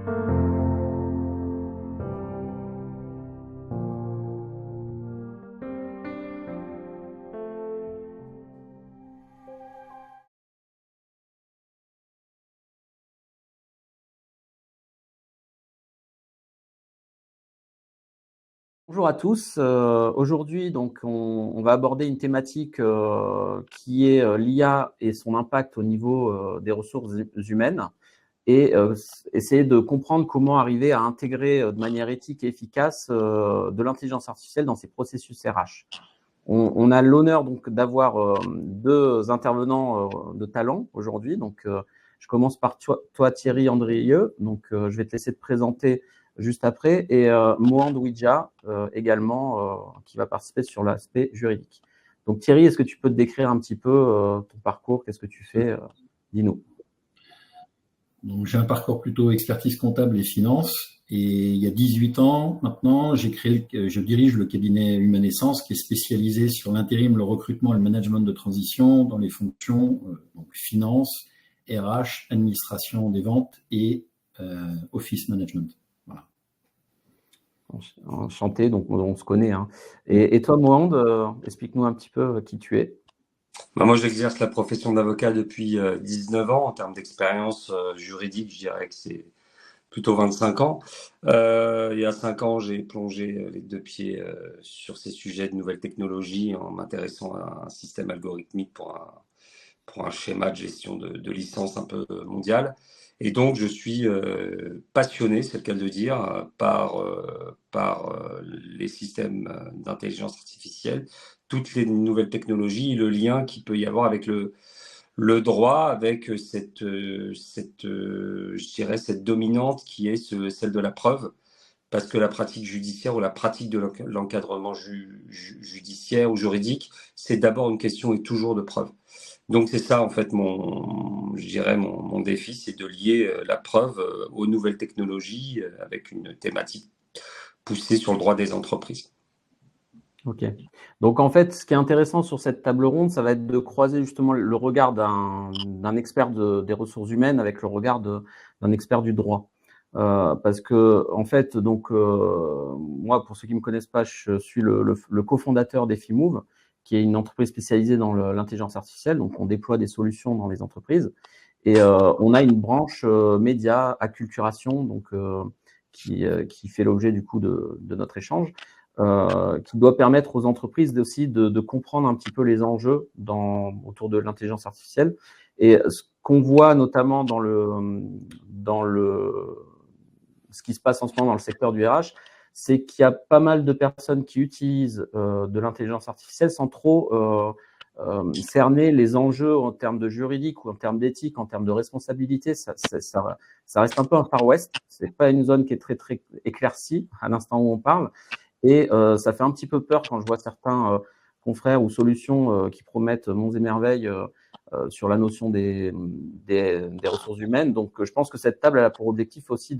Bonjour à tous. Aujourd'hui, donc, on va aborder une thématique qui est l'IA et son impact au niveau des ressources humaines et essayer de comprendre comment arriver à intégrer de manière éthique et efficace de l'intelligence artificielle dans ces processus RH. On a l'honneur donc d'avoir deux intervenants de talent aujourd'hui. Donc, je commence par toi Thierry Andrieux. Donc, je vais te laisser te présenter juste après. Et Mohand Ouidja également, qui va participer sur l'aspect juridique. Donc, Thierry, est-ce que tu peux te décrire un petit peu ton parcours? Qu'est-ce que tu fais? Dis-nous. Donc, j'ai un parcours plutôt expertise comptable et finance. Et il y a 18 ans maintenant, je dirige le cabinet Humanescence qui est spécialisé sur l'intérim, le recrutement et le management de transition dans les fonctions donc finance, RH, administration des ventes et office management. Voilà. Enchanté, donc on se connaît. Hein. Et toi, Mohand, explique-nous un petit peu qui tu es. Moi, j'exerce la profession d'avocat depuis 19 ans. En termes d'expérience juridique, je dirais que c'est plutôt 25 ans. Il y a 5 ans, j'ai plongé les deux pieds sur ces sujets de nouvelles technologies en m'intéressant à un système algorithmique pour un schéma de gestion de licence un peu mondial. Et donc, je suis passionné, c'est le cas de le dire, par les systèmes d'intelligence artificielle, toutes les nouvelles technologies, le lien qu'il peut y avoir avec le droit, avec cette je dirais, cette dominante qui est celle de la preuve, parce que la pratique judiciaire ou la pratique de l'encadrement judiciaire ou juridique, c'est d'abord une question et toujours de preuve. Donc c'est ça en fait je dirais mon défi, c'est de lier la preuve aux nouvelles technologies avec une thématique poussée sur le droit des entreprises. Ok. Donc en fait, ce qui est intéressant sur cette table ronde, ça va être de croiser justement le regard d'un expert des ressources humaines avec le regard d'un expert du droit. Parce que en fait, donc moi, pour ceux qui me connaissent pas, je suis le cofondateur d'Effimove, qui est une entreprise spécialisée dans l'intelligence artificielle. Donc on déploie des solutions dans les entreprises et on a une branche média, acculturation, donc qui fait l'objet du coup de notre échange. Qui doit permettre aux entreprises aussi de comprendre un petit peu les enjeux autour de l'intelligence artificielle. Et ce qu'on voit notamment ce qui se passe en ce moment dans le secteur du RH, c'est qu'il y a pas mal de personnes qui utilisent de l'intelligence artificielle sans trop cerner les enjeux en termes de juridique ou en termes d'éthique, en termes de responsabilité. Ça reste un peu un Far West. C'est pas une zone qui est très, très éclaircie à l'instant où on parle. Et ça fait un petit peu peur quand je vois certains confrères ou solutions qui promettent monts et merveilles sur la notion des ressources humaines. Donc, je pense que cette table elle a pour objectif aussi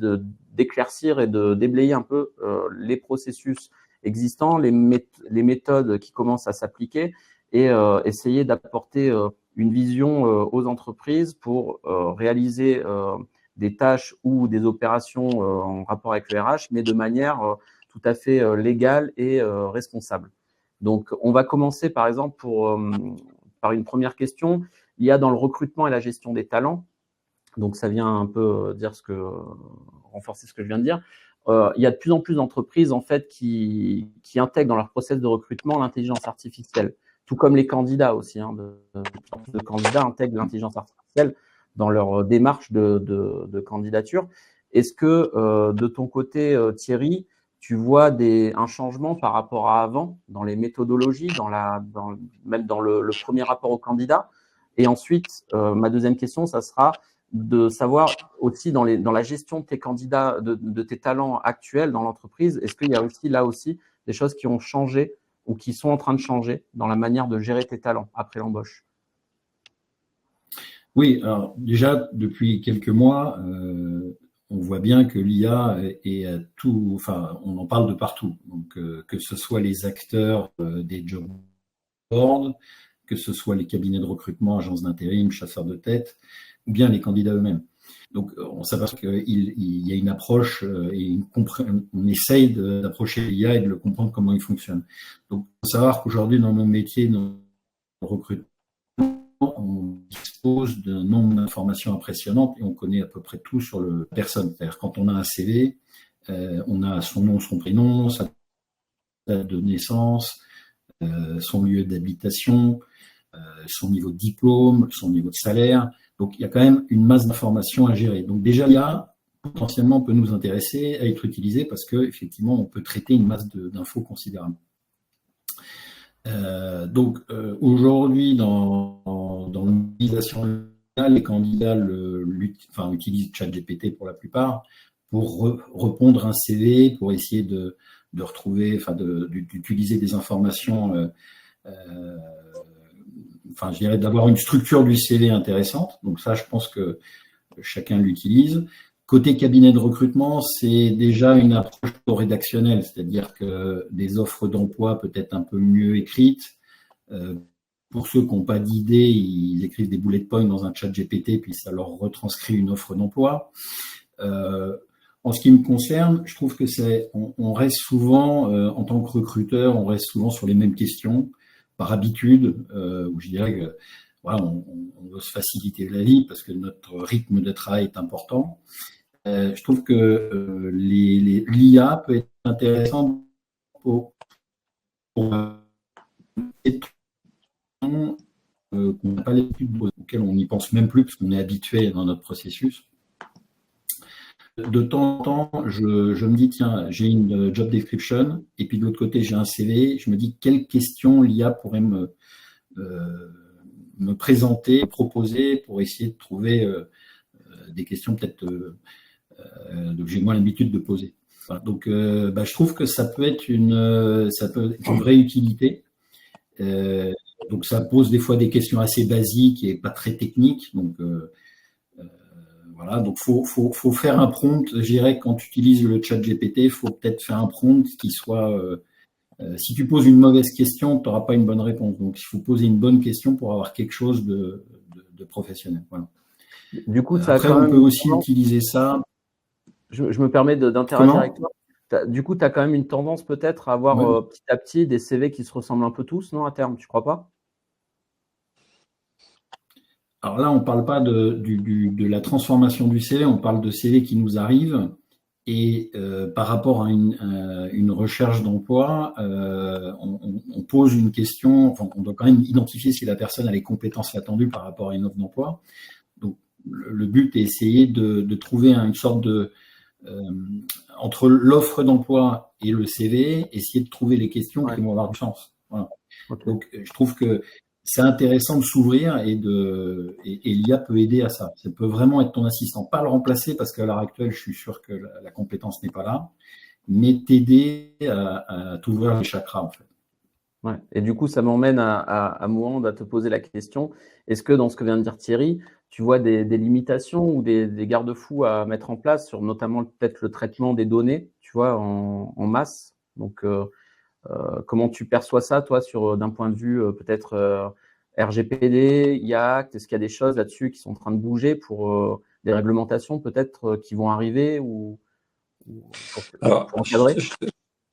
d'éclaircir et de déblayer un peu les processus existants, les méthodes qui commencent à s'appliquer et essayer d'apporter une vision aux entreprises pour réaliser des tâches ou des opérations en rapport avec le RH, mais de manière tout à fait légale et responsable. Donc, on va commencer par exemple par une première question. Il y a dans le recrutement et la gestion des talents, donc ça vient un peu renforcer ce que je viens de dire. Il y a de plus en plus d'entreprises en fait qui intègrent dans leur process de recrutement l'intelligence artificielle, tout comme les candidats aussi. De candidats intègrent l'intelligence artificielle dans leur démarche de candidature. Est-ce que de ton côté, Thierry, tu vois un changement par rapport à avant dans les méthodologies, même dans le premier rapport au candidat? Et ensuite, ma deuxième question, ça sera de savoir aussi dans la gestion de tes candidats, de tes talents actuels dans l'entreprise, est-ce qu'il y a aussi là aussi des choses qui ont changé ou qui sont en train de changer dans la manière de gérer tes talents après l'embauche? Oui, alors déjà depuis quelques mois, on voit bien que l'IA est à tout, enfin, on en parle de partout. Donc, que ce soit les acteurs des job boards, que ce soit les cabinets de recrutement, agences d'intérim, chasseurs de tête, ou bien les candidats eux-mêmes. Donc, on s'aperçoit qu'il y a une approche et on essaye d'approcher l'IA et de le comprendre comment il fonctionne. Donc, il faut savoir qu'aujourd'hui, dans nos métiers, dans le recrutement, on dispose d'un nombre d'informations impressionnantes et on connaît à peu près tout sur la personne. C'est-à-dire, quand on a un CV, on a son nom, son prénom, sa date de naissance, son lieu d'habitation, son niveau de diplôme, son niveau de salaire. Donc, il y a quand même une masse d'informations à gérer. Donc, déjà, l'IA, potentiellement, peut nous intéresser à être utilisé parce qu'effectivement, on peut traiter une masse d'infos considérable. Aujourd'hui, dans l'utilisation, les candidats utilisent ChatGPT pour la plupart pour répondre un CV, pour essayer de retrouver, d'utiliser des informations, je dirais d'avoir une structure du CV intéressante. Donc ça, je pense que chacun l'utilise. Côté cabinet de recrutement, c'est déjà une approche rédactionnelle, c'est-à-dire que des offres d'emploi peut-être un peu mieux écrites. Pour ceux qui n'ont pas d'idée, ils écrivent des bullet points dans un chat GPT, puis ça leur retranscrit une offre d'emploi. En ce qui me concerne, je trouve que on reste souvent, en tant que recruteur, on reste souvent sur les mêmes questions, par habitude, où je dirais que voilà, on veut se faciliter la vie parce que notre rythme de travail est important. Je trouve que l'IA peut être intéressante pour qu'on n'a pas l'habitude, auxquelles on n'y pense même plus parce qu'on est habitué dans notre processus. De temps en temps, je me dis, tiens, j'ai une job description, et puis de l'autre côté, j'ai un CV, je me dis, quelles questions l'IA pourrait me présenter, proposer pour essayer de trouver des questions peut-être que j'ai moins l'habitude de poser. Voilà, donc, je trouve que ça peut être une vraie utilité. Donc, ça pose des fois des questions assez basiques et pas très techniques. Donc, voilà, donc faut faire un prompt. Je dirais que quand tu utilises le chat GPT, il faut peut-être faire un prompt qui soit. Si tu poses une mauvaise question, tu n'auras pas une bonne réponse. Donc, il faut poser une bonne question pour avoir quelque chose de professionnel. Voilà. Du coup, après, on peut aussi utiliser ça. Je me permets d'interagir avec toi. Du coup, tu as quand même une tendance peut-être à avoir petit à petit des CV qui se ressemblent un peu tous, non, à terme, tu crois pas? Alors là, on ne parle pas de la transformation du CV, on parle de CV qui nous arrive. Et par rapport à une recherche d'emploi, on pose une question, on doit quand même identifier si la personne a les compétences attendues par rapport à une offre d'emploi. Donc, le but est essayer de trouver une sorte de... entre l'offre d'emploi et le CV, essayer de trouver les questions qui vont avoir du sens. Voilà. Okay. Donc, je trouve que c'est intéressant de s'ouvrir et l'IA peut aider à ça. Ça peut vraiment être ton assistant. Pas le remplacer parce qu'à l'heure actuelle, je suis sûr que la compétence n'est pas là, mais t'aider à t'ouvrir les chakras, en fait. Ouais. Et du coup, ça m'emmène à Mouhand à te poser la question. Est-ce que dans ce que vient de dire Thierry, tu vois des limitations ou des garde-fous à mettre en place sur notamment peut-être le traitement des données, tu vois, en masse? Donc, comment tu perçois ça, toi, d'un point de vue peut-être RGPD, IACT? Est-ce qu'il y a des choses là-dessus qui sont en train de bouger pour des réglementations peut-être qui vont arriver ou pour encadrer?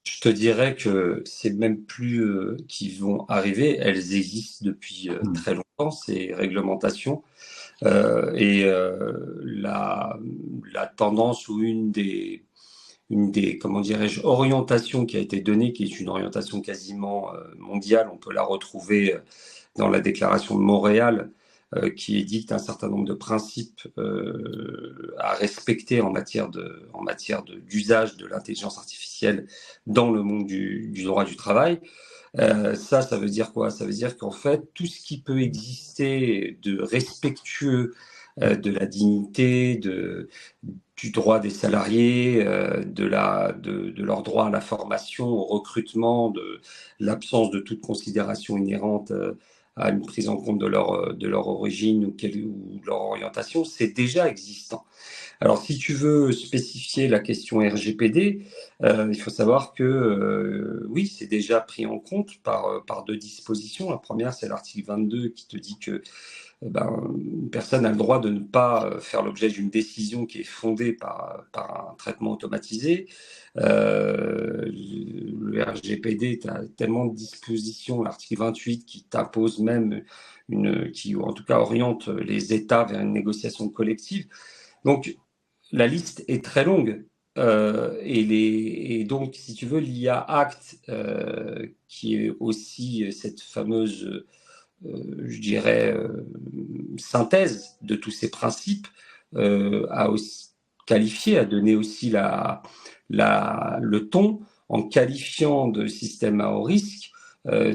Je te dirais que c'est même plus qui vont arriver, elles existent depuis très longtemps, ces réglementations. La tendance ou une des comment dirais-je, orientations qui a été donnée, qui est une orientation quasiment mondiale, on peut la retrouver dans la déclaration de Montréal, qui édicte un certain nombre de principes à respecter en matière d'usage de l'intelligence artificielle dans le monde du droit du travail. Ça veut dire quoi? Ça veut dire qu'en fait, tout ce qui peut exister de respectueux de la dignité, du droit des salariés, de leur droit à la formation, au recrutement, de l'absence de toute considération inhérente à une prise en compte de leur origine ou de leur orientation, c'est déjà existant. Alors, si tu veux spécifier la question RGPD, il faut savoir que oui, c'est déjà pris en compte par deux dispositions. La première, c'est l'article 22 qui te dit que une personne a le droit de ne pas faire l'objet d'une décision qui est fondée par un traitement automatisé. Le RGPD, tu as tellement de dispositions, l'article 28 qui t'impose même qui en tout cas oriente les États vers une négociation collective. Donc, la liste est très longue. Et donc, si tu veux, l'IA Act, qui est aussi cette fameuse, je dirais, synthèse de tous ces principes, a aussi qualifié, a donné aussi le ton en qualifiant de système à haut risque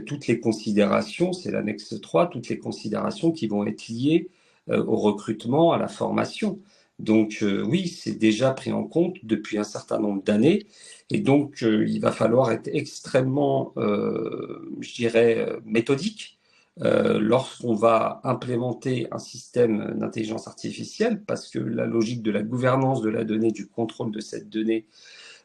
toutes les considérations, c'est l'annexe 3, toutes les considérations qui vont être liées au recrutement, à la formation. Donc oui, c'est déjà pris en compte depuis un certain nombre d'années. Et donc, il va falloir être extrêmement, je dirais, méthodique lorsqu'on va implémenter un système d'intelligence artificielle, parce que la logique de la gouvernance de la donnée, du contrôle de cette donnée,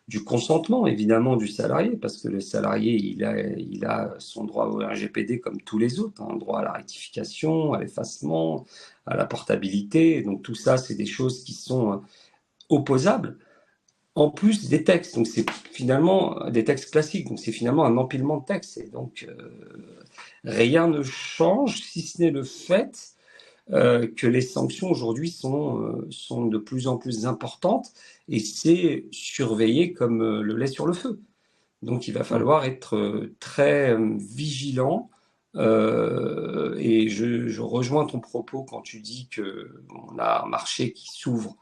du consentement évidemment du salarié, parce que le salarié, il a son droit au RGPD comme tous les autres, un droit à la rectification, à l'effacement, à la portabilité. Donc tout ça, c'est des choses qui sont opposables, en plus des textes. Donc c'est finalement des textes classiques, donc c'est finalement un empilement de textes. Et donc rien ne change, si ce n'est le fait que les sanctions aujourd'hui sont de plus en plus importantes et c'est surveillé comme le lait sur le feu. Donc il va falloir être très vigilant et je rejoins ton propos quand tu dis qu'on a un marché qui s'ouvre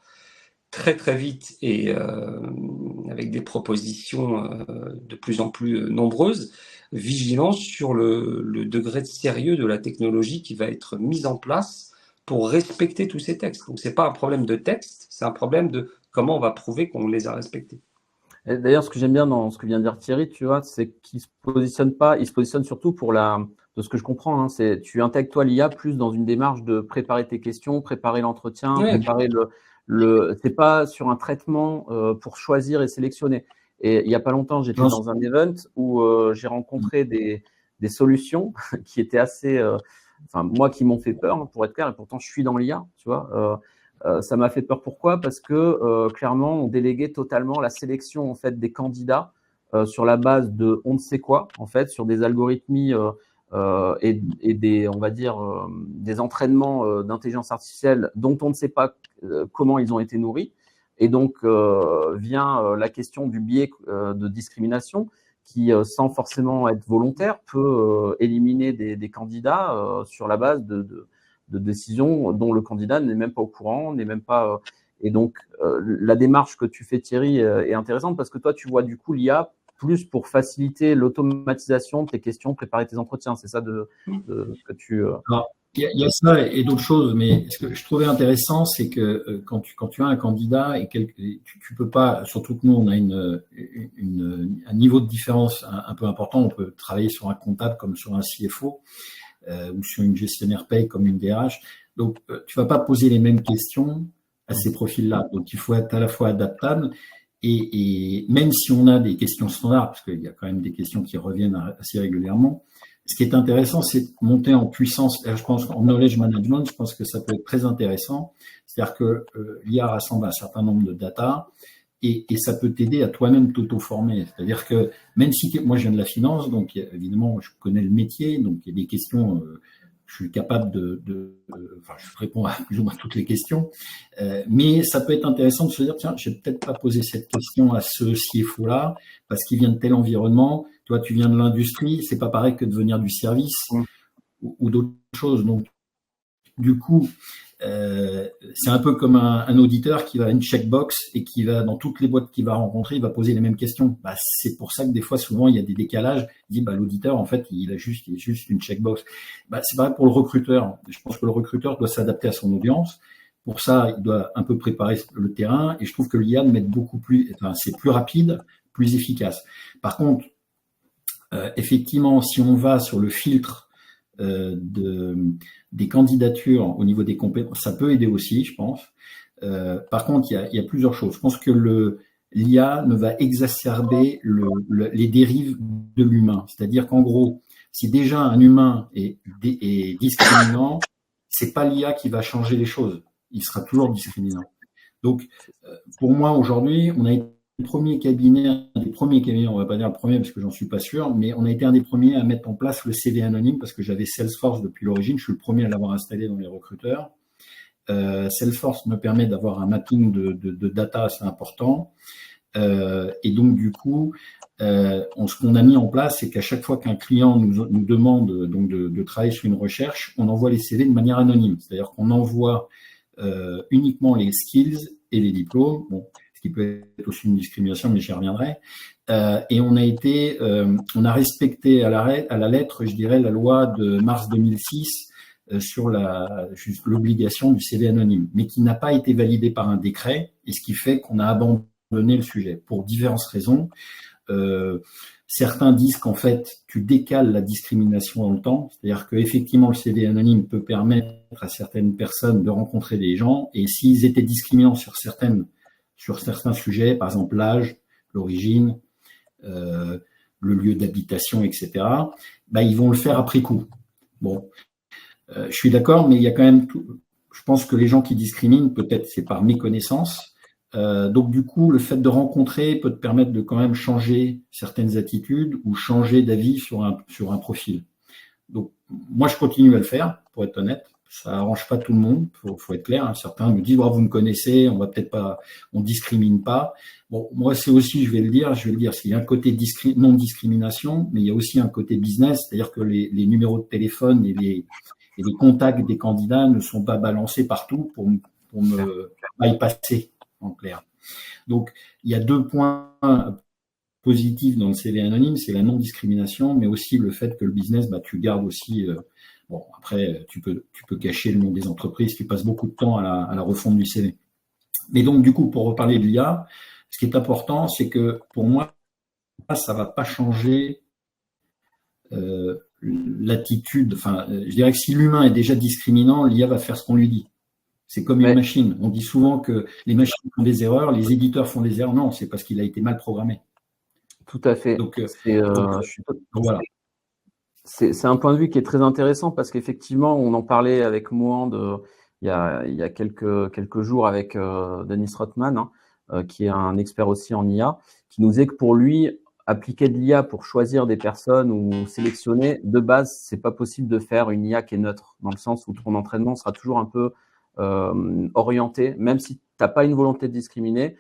très très vite et avec des propositions de plus en plus nombreuses, vigilance sur le degré de sérieux de la technologie qui va être mise en place pour respecter tous ces textes. Donc c'est pas un problème de texte, c'est un problème de comment on va prouver qu'on les a respectés. D'ailleurs, ce que j'aime bien dans ce que vient de dire Thierry, tu vois, c'est qu'il se positionne pas, il se positionne surtout de ce que je comprends, hein, c'est tu intègres toi l'IA plus dans une démarche de préparer tes questions, préparer l'entretien, Ouais. préparer c'est pas sur un traitement pour choisir et sélectionner. Et il y a pas longtemps, j'étais dans un event où j'ai rencontré des solutions qui étaient assez, enfin moi qui m'ont fait peur, pour être clair, et pourtant je suis dans l'IA, tu vois. Ça m'a fait peur. Pourquoi ? Parce que clairement, on déléguait totalement la sélection en fait des candidats sur la base de on ne sait quoi, en fait, sur des algorithmies et des, on va dire, des entraînements d'intelligence artificielle dont on ne sait pas comment ils ont été nourris. Et donc vient la question du biais de discrimination qui, sans forcément être volontaire, peut éliminer des candidats sur la base de décisions dont le candidat n'est même pas au courant, n'est même pas. Et donc, la démarche que tu fais, Thierry, est intéressante parce que toi, tu vois du coup l'IA plus pour faciliter l'automatisation de tes questions, préparer tes entretiens. C'est ça de ce que tu. Alors, il y a ça et d'autres choses, mais ce que je trouvais intéressant, c'est que quand tu as un candidat et tu peux pas, surtout que nous, on a un niveau de différence un peu important. On peut travailler sur un comptable comme sur un CFO. Ou sur une gestionnaire paye comme une DRH. Donc, tu vas pas poser les mêmes questions à ces profils-là. Donc, il faut être à la fois adaptable et même si on a des questions standards, parce qu'il y a quand même des questions qui reviennent assez régulièrement, ce qui est intéressant, c'est de monter en puissance. Je pense qu'en knowledge management, je pense que ça peut être très intéressant. C'est-à-dire que l'IA rassemble un certain nombre de data et ça peut t'aider à toi-même t'auto-former. C'est-à-dire que même si moi je viens de la finance, donc évidemment je connais le métier, donc il y a des questions, je suis capable enfin je réponds à plus ou moins toutes les questions, mais ça peut être intéressant de se dire tiens, je vais peut-être pas poser cette question à ce CFO-là parce qu'il vient de tel environnement. Toi, tu viens de l'industrie, c'est pas pareil que de venir du service ou d'autres choses. Donc du coup, c'est un peu comme un auditeur qui va à une checkbox et qui va, dans toutes les boîtes qu'il va rencontrer, il va poser les mêmes questions. C'est pour ça que des fois, souvent, il y a des décalages. Il dit, l'auditeur, en fait, il est juste une checkbox. C'est pareil pour le recruteur. Je pense que le recruteur doit s'adapter à son audience. Pour ça, il doit un peu préparer le terrain. Et je trouve que l'IA met beaucoup plus, c'est plus rapide, plus efficace. Par contre, effectivement, si on va sur le filtre des candidatures au niveau des compétences, ça peut aider aussi, je pense. Par contre, il y a plusieurs choses. Je pense que l'IA ne va exacerber les dérives de l'humain. C'est-à-dire qu'en gros, si déjà un humain est discriminant, c'est pas l'IA qui va changer les choses. Il sera toujours discriminant. Donc, pour moi, aujourd'hui, on a été le premier cabinet, un des premiers cabinets, on va pas dire le premier parce que j'en suis pas sûr, mais on a été un des premiers à mettre en place le CV anonyme parce que j'avais Salesforce depuis l'origine. Je suis le premier à l'avoir installé dans les recruteurs. Salesforce me permet d'avoir un mapping de data assez important. Et donc, du coup, ce qu'on a mis en place, c'est qu'à chaque fois qu'un client nous demande donc de travailler sur une recherche, on envoie les CV de manière anonyme. C'est-à-dire qu'on envoie uniquement les skills et les diplômes. Bon, ce qui peut être aussi une discrimination, mais j'y reviendrai. Et on a respecté à la lettre, je dirais, la loi de mars 2006 sur l'obligation du CV anonyme, mais qui n'a pas été validée par un décret, et ce qui fait qu'on a abandonné le sujet pour diverses raisons. Certains disent qu'en fait, tu décales la discrimination dans le temps, c'est-à-dire qu'effectivement, le CV anonyme peut permettre à certaines personnes de rencontrer des gens, et s'ils étaient discriminants sur certains sujets, par exemple l'âge, l'origine, le lieu d'habitation, etc., ils vont le faire après coup. Bon, je suis d'accord, mais il y a quand même je pense que les gens qui discriminent, peut-être c'est par méconnaissance. Donc du coup, le fait de rencontrer peut te permettre de quand même changer certaines attitudes ou changer d'avis sur un profil. Donc moi, je continue à le faire, pour être honnête. Ça arrange pas tout le monde, faut être clair. Hein. Certains me disent, vous me connaissez, on discrimine pas. Bon, moi c'est aussi, je vais le dire, s'il y a un côté non-discrimination, mais il y a aussi un côté business, c'est-à-dire que les numéros de téléphone et les contacts des candidats ne sont pas balancés partout pour me bypasser, en clair. Donc, il y a 2 points positifs dans le CV anonyme, c'est la non-discrimination, mais aussi le fait que le business, tu gardes aussi... bon, après, tu peux cacher le nom des entreprises, tu passes beaucoup de temps à la refonte du CV. Mais donc, du coup, pour reparler de l'IA, ce qui est important, c'est que pour moi, ça va pas changer l'attitude. Enfin, je dirais que si l'humain est déjà discriminant, l'IA va faire ce qu'on lui dit. C'est comme une machine. On dit souvent que les machines font des erreurs, les éditeurs font des erreurs. Non, c'est parce qu'il a été mal programmé. Tout à fait. Donc, voilà. C'est un point de vue qui est très intéressant parce qu'effectivement, on en parlait avec Mohand il y a quelques jours avec Dennis Rothman, qui est un expert aussi en IA, qui nous dit que pour lui, appliquer de l'IA pour choisir des personnes ou sélectionner, de base, c'est pas possible de faire une IA qui est neutre, dans le sens où ton entraînement sera toujours un peu orienté, même si tu n'as pas une volonté de discriminer,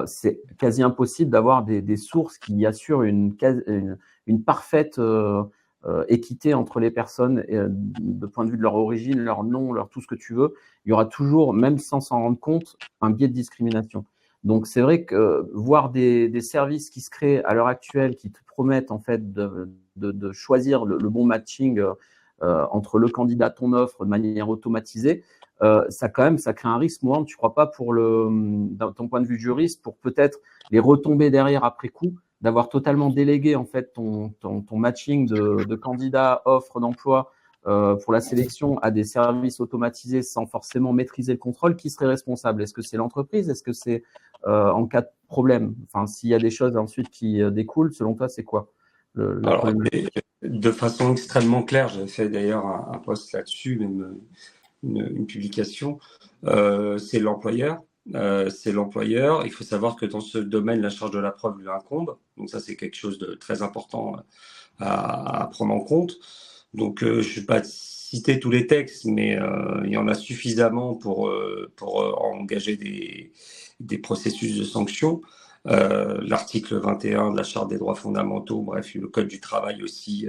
c'est quasi impossible d'avoir des sources qui assurent une parfaite équité entre les personnes de point de vue de leur origine, leur nom, leur tout ce que tu veux. Il y aura toujours, même sans s'en rendre compte, un biais de discrimination. Donc, c'est vrai que voir des services qui se créent à l'heure actuelle, qui te promettent en fait de choisir le bon matching entre le candidat, ton offre, de manière automatisée, ça crée un risque. Moi, tu ne crois pas d'un ton point de vue juriste, pour peut-être les retomber derrière après coup, d'avoir totalement délégué en fait ton matching de candidats, offres d'emploi pour la sélection à des services automatisés sans forcément maîtriser le contrôle? Qui serait responsable? Est-ce que c'est l'entreprise? Est-ce que c'est en cas de problème? Enfin, s'il y a des choses ensuite qui découlent, selon toi, c'est quoi Alors, de façon extrêmement claire, j'avais fait d'ailleurs un post là-dessus, même une publication, c'est l'employeur. Il faut savoir que dans ce domaine, la charge de la preuve lui incombe. Donc ça, c'est quelque chose de très important à prendre en compte. Donc, je ne vais pas citer tous les textes, mais il y en a suffisamment pour engager des processus de sanctions. L'article 21 de la Charte des droits fondamentaux, bref, le Code du travail aussi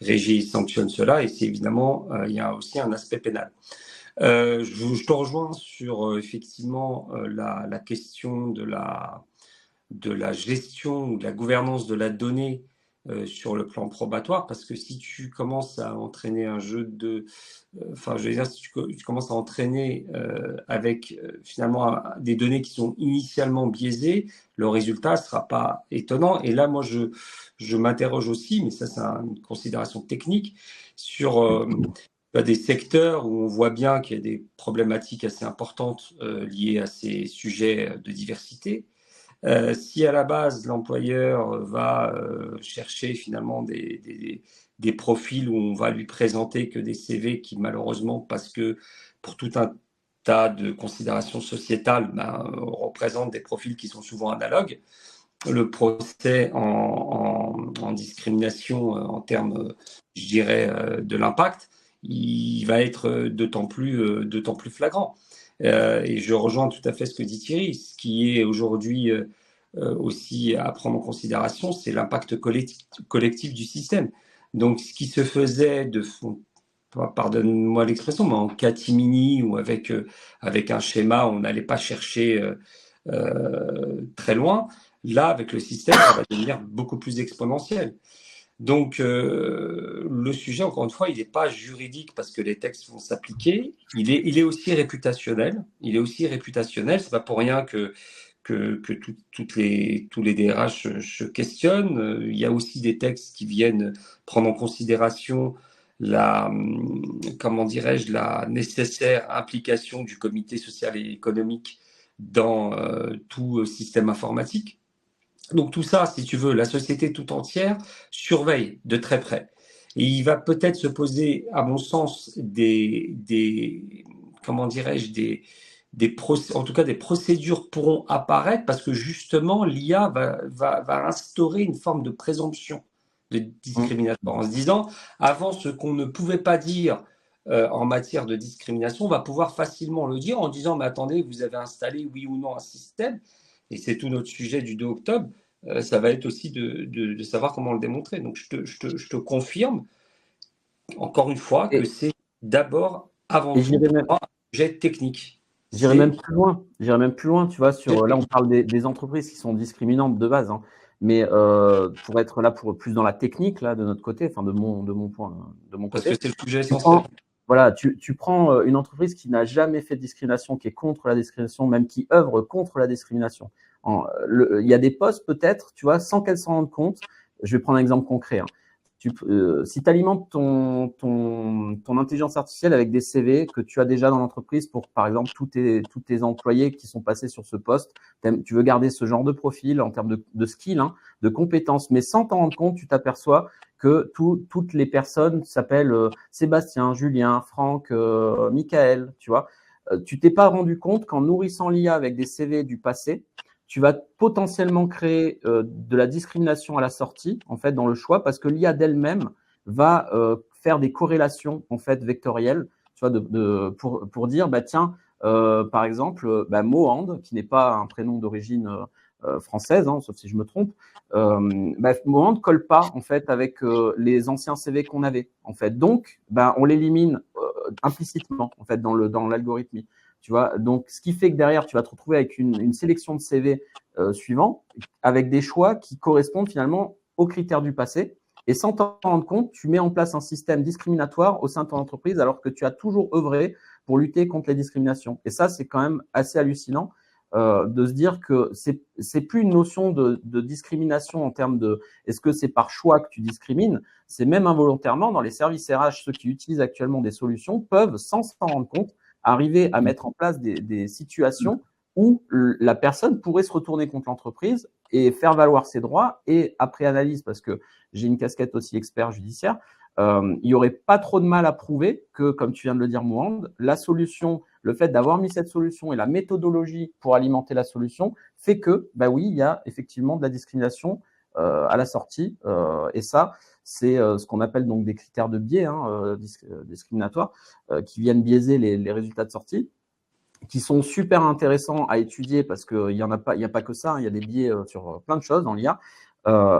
régit et sanctionne cela. Et c'est évidemment, il y a aussi un aspect pénal. Je te rejoins sur effectivement la question de la gestion ou de la gouvernance de la donnée sur le plan probatoire, parce que si tu commences à entraîner un jeu si tu commences à entraîner avec finalement des données qui sont initialement biaisées, le résultat ne sera pas étonnant. Et là, moi, je m'interroge aussi, mais ça, c'est une considération technique, sur tu as des secteurs où on voit bien qu'il y a des problématiques assez importantes liées à ces sujets de diversité. Si à la base, l'employeur va chercher finalement des profils où on va lui présenter que des CV qui, malheureusement, parce que pour tout un tas de considérations sociétales, représentent des profils qui sont souvent analogues, le procès en discrimination en termes, je dirais, de l'impact, il va être d'autant plus flagrant. Et je rejoins tout à fait ce que dit Thierry. Ce qui est aujourd'hui aussi à prendre en considération, c'est l'impact collectif du système. Donc, ce qui se faisait pardonne-moi l'expression, mais en catimini ou avec un schéma, on n'allait pas chercher très loin. Là, avec le système, ça va devenir beaucoup plus exponentiel. Donc, le sujet, encore une fois, il n'est pas juridique parce que les textes vont s'appliquer. Il est aussi réputationnel. C'est pas pour rien que tous les DRH se questionnent. Il y a aussi des textes qui viennent prendre en considération comment dirais-je, la nécessaire implication du comité social et économique dans tout système informatique. Donc tout ça, si tu veux, la société tout entière surveille de très près. Et il va peut-être se poser, à mon sens, comment dirais-je, en tout cas des procédures pourront apparaître parce que justement l'IA va instaurer une forme de présomption de discriminatoire en se disant, avant ce qu'on ne pouvait pas dire en matière de discrimination, on va pouvoir facilement le dire en disant, mais attendez, vous avez installé oui ou non un système. Et c'est tout notre sujet du 2 octobre, ça va être aussi de savoir comment le démontrer. Donc, je te confirme, encore une fois, que c'est d'abord, avant tout, un sujet technique. J'irai même plus loin. Tu vois, là, on parle des entreprises qui sont discriminantes de base, hein. Mais pour être là plus dans la technique, là, de notre côté, enfin de mon point, de mon côté. Parce que c'est le sujet essentiel. Voilà, tu prends une entreprise qui n'a jamais fait de discrimination, qui est contre la discrimination, même qui œuvre contre la discrimination. Il y a des postes peut-être, tu vois, sans qu'elle s'en rende compte. Je vais prendre un exemple concret, hein. Si tu alimentes ton intelligence artificielle avec des CV que tu as déjà dans l'entreprise pour, par exemple, tous tes employés qui sont passés sur ce poste, tu veux garder ce genre de profil en termes de skills, hein, de compétences, mais sans t'en rendre compte, tu t'aperçois que toutes les personnes s'appellent Sébastien, Julien, Franck, Michael, tu vois. Tu t'es pas rendu compte qu'en nourrissant l'IA avec des CV du passé, tu vas potentiellement créer de la discrimination à la sortie, en fait, dans le choix, parce que l'IA d'elle-même va faire des corrélations, en fait, vectorielles, tu vois, pour dire, bah tiens, par exemple, Mohand, qui n'est pas un prénom d'origine française, hein, sauf si je me trompe, Mohand ne colle pas, en fait, avec les anciens CV qu'on avait, en fait. Donc, on l'élimine implicitement, en fait, dans l'algorithmie. Tu vois, donc, ce qui fait que derrière, tu vas te retrouver avec une sélection de CV suivants, avec des choix qui correspondent finalement aux critères du passé. Et sans t'en rendre compte, tu mets en place un système discriminatoire au sein de ton entreprise alors que tu as toujours œuvré pour lutter contre les discriminations. Et ça, c'est quand même assez hallucinant de se dire que c'est plus une notion de discrimination en termes de est-ce que c'est par choix que tu discrimines, c'est même involontairement dans les services RH, ceux qui utilisent actuellement des solutions peuvent, sans s'en rendre compte, arriver à mettre en place des situations où la personne pourrait se retourner contre l'entreprise et faire valoir ses droits. Et après analyse, parce que j'ai une casquette aussi expert judiciaire, il n'y aurait pas trop de mal à prouver que, comme tu viens de le dire, Mohand, la solution, le fait d'avoir mis cette solution et la méthodologie pour alimenter la solution fait que, oui, il y a effectivement de la discrimination à la sortie. Et ça, c'est ce qu'on appelle donc des critères de biais discriminatoires qui viennent biaiser les résultats de sortie, qui sont super intéressants à étudier parce qu'il n'y a pas que ça, hein, il y a des biais sur plein de choses dans l'IA.